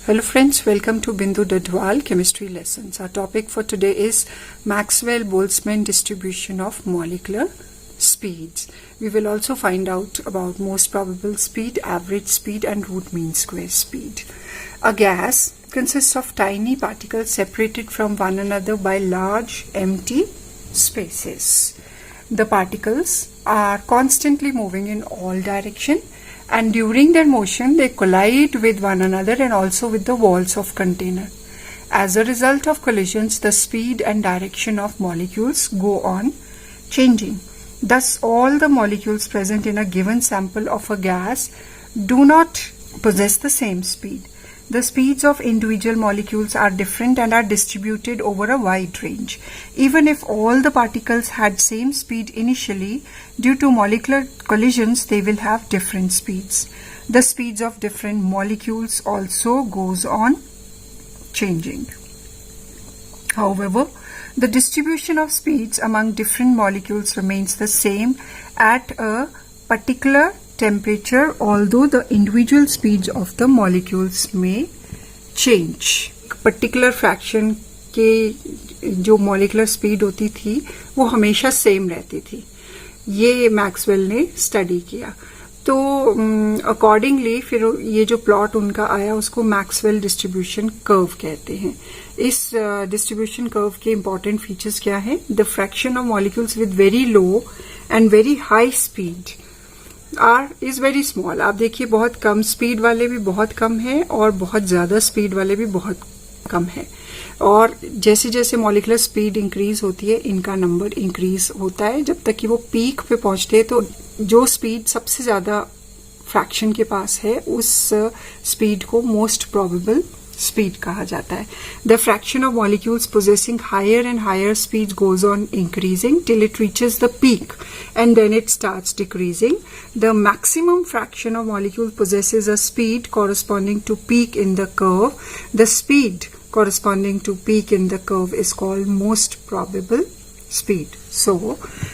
Hello friends, welcome to Bindu Dadwal Chemistry Lessons. Our topic for today is Maxwell-Boltzmann distribution of molecular speeds. We will also find out about most probable speed, average speed and root mean square speed. A gas consists of tiny particles separated from one another by large empty spaces. The particles are constantly moving in all directions, and during their motion they collide with one another and also with the walls of container. As a result of collisions, the speed and direction of molecules go on changing. Thus, all the molecules present in a given sample of a gas do not possess the same speed. The speeds of individual molecules are different and are distributed over a wide range. Even if all the particles had same speed initially, due to molecular collisions, they will have different speeds. The speeds of different molecules also goes on changing. However, the distribution of speeds among different molecules remains the same at a particular temperature, although the individual speeds of the molecules may change. Particular fraction के जो molecular speed होती थी वो हमेशा same रहती थी. ये Maxwell ने स्टडी किया. तो अकॉर्डिंगली फिर ये जो प्लॉट उनका आया उसको मैक्सवेल डिस्ट्रीब्यूशन कर्व कहते हैं. इस डिस्ट्रीब्यूशन कर्व के इंपॉर्टेंट फीचर्स क्या है? The fraction of molecules with very low and very high speed is very small. आप देखिए बहुत कम स्पीड वाले भी बहुत कम है और बहुत ज्यादा स्पीड वाले भी बहुत कम है. और जैसे जैसे मॉलिक्यूलर स्पीड इंक्रीज होती है इनका नंबर इंक्रीज होता है जब तक कि वो पीक पे पहुंचते हैं. तो जो स्पीड सबसे ज्यादा फ्रैक्शन के पास है उस स्पीड को मोस्ट प्रोबेबल speed कहा जाता है. The fraction of molecules possessing higher and higher speed goes on increasing till it reaches the peak and then it starts decreasing. The maximum fraction of molecules possesses a speed corresponding to peak in the curve. The speed corresponding to peak in the curve is called most probable speed. So,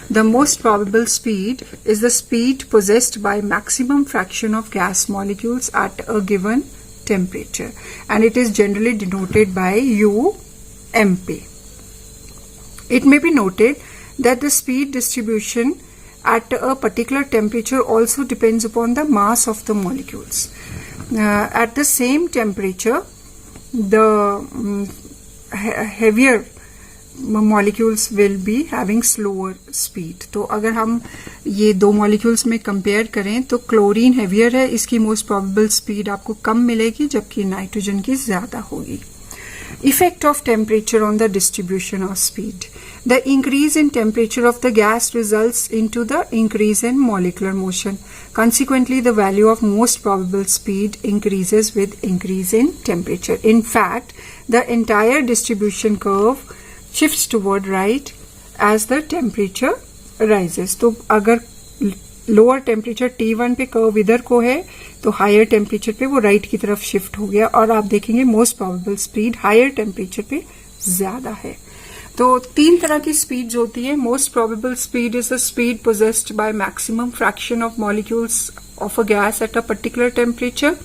the most probable speed is the speed possessed by maximum fraction of gas molecules at a given temperature, and it is generally denoted by UMP. It may be noted that the speed distribution at a particular temperature also depends upon the mass of the molecules. At the same temperature, the heavier molecules will be having slower speed. तो अगर हम ये दो molecules में compare करें तो chlorine heavier है, इसकी most probable speed आपको कम मिलेगी जबकि नाइट्रोजन की ज्यादा होगी. Effect of temperature on the distribution of speed. The increase in temperature of the gas results into the increase in molecular motion. Consequently, the value of most probable speed increases with increase in temperature. In fact, the entire distribution curve shifts toward right as the temperature rises. तो अगर lower temperature T1 पे curve इधर को है तो higher temperature पे वो right की तरफ शिफ्ट हो गया और आप देखेंगे most probable speed higher temperature पे ज्यादा है. तो तीन तरह की स्पीड्स होती है. Most probable speed is the speed possessed by maximum fraction of molecules of a gas at a particular temperature.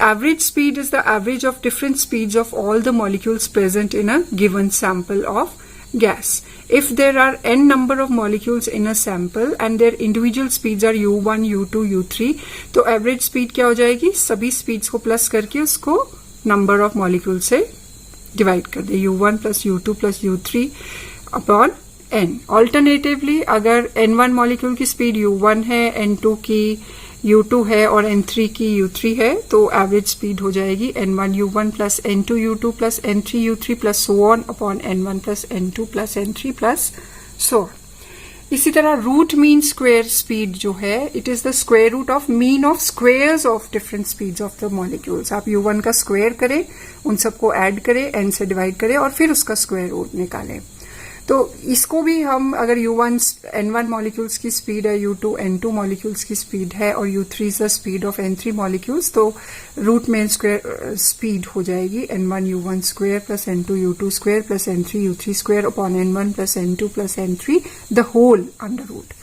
Average speed is the average of different speeds of all the molecules present in a given sample of gas. If there are n number of molecules in a sample and their individual speeds are u1, u2, u3, तो average speed क्या हो जाएगी? सभी speeds को plus करके उसको number of molecules से divide कर दे. u1 plus u2 plus u3 upon n. Alternatively, अगर n1 molecule की speed u1 है, n2 की U2 है और N3 की U3 है तो एवरेज स्पीड हो जाएगी N1 U1 plus N2 U2 plus N3 U3 plus so on upon N1 plus N2 plus N3 plus so. इसी तरह रूट मीन स्क्वायर स्पीड जो है it is the square root of mean of squares of different speeds of the molecules. आप U1 का square करें, उन सबको add करें, N से डिवाइड करें और फिर उसका स्क्वायर रूट निकालें. तो इसको भी हम अगर U1 N1 मॉलिक्यूल्स की स्पीड है, U2 N2 मॉलिक्यूल्स की स्पीड है और U3 is the speed of N3 molecules, तो रूट मेन स्क्वायर स्पीड हो जाएगी N1 U1 square plus N2 U2 square plus N3 U3 square upon N1 plus N2 plus N3 the whole under root.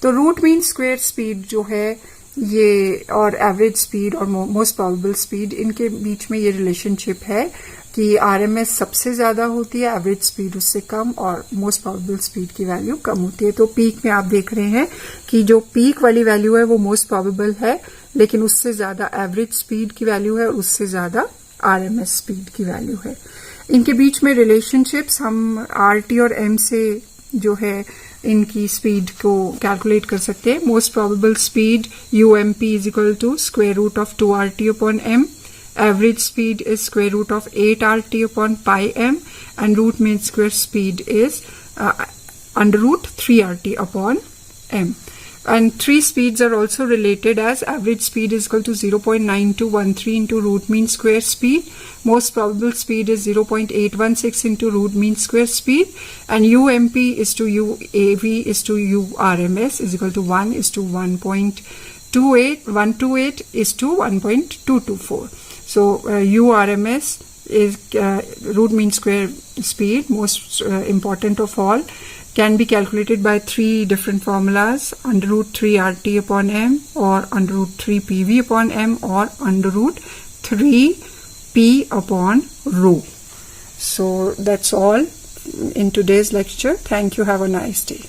तो root mean square speed जो है ये और average speed और most probable speed, इनके बीच में ये रिलेशनशिप है कि आरएमएस सबसे ज्यादा होती है, एवरेज स्पीड उससे कम, और मोस्ट प्रोबेबल स्पीड की वैल्यू कम होती है। तो पीक में आप देख रहे हैं कि जो पीक वाली वैल्यू है वो मोस्ट प्रोबेबल है, लेकिन उससे ज्यादा एवरेज स्पीड की वैल्यू है और उससे ज्यादा आरएमएस स्पीड की वैल्यू है। इनके बीच में रिलेशनशिप्स हम आरटी और एम से जो है इनकी स्पीड को कैलकुलेट कर सकते हैं। Most probable speed UMP is equal to square root of 2RT upon M, average speed is square root of 8RT upon pi M, and root mean square speed is under root 3RT upon m. And three speeds are also related as average speed is equal to 0.9213 into root mean square speed. Most probable speed is 0.816 into root mean square speed. And UMP is to UAV is to URMS is equal to 1 is to 1.28, 128 is to 1.224. So URMS is root mean square speed, most important of all, can be calculated by three different formulas: under root 3RT upon m, or under root 3PV upon m, or under root 3P upon rho. So that's all in today's lecture. Thank you. Have a nice day.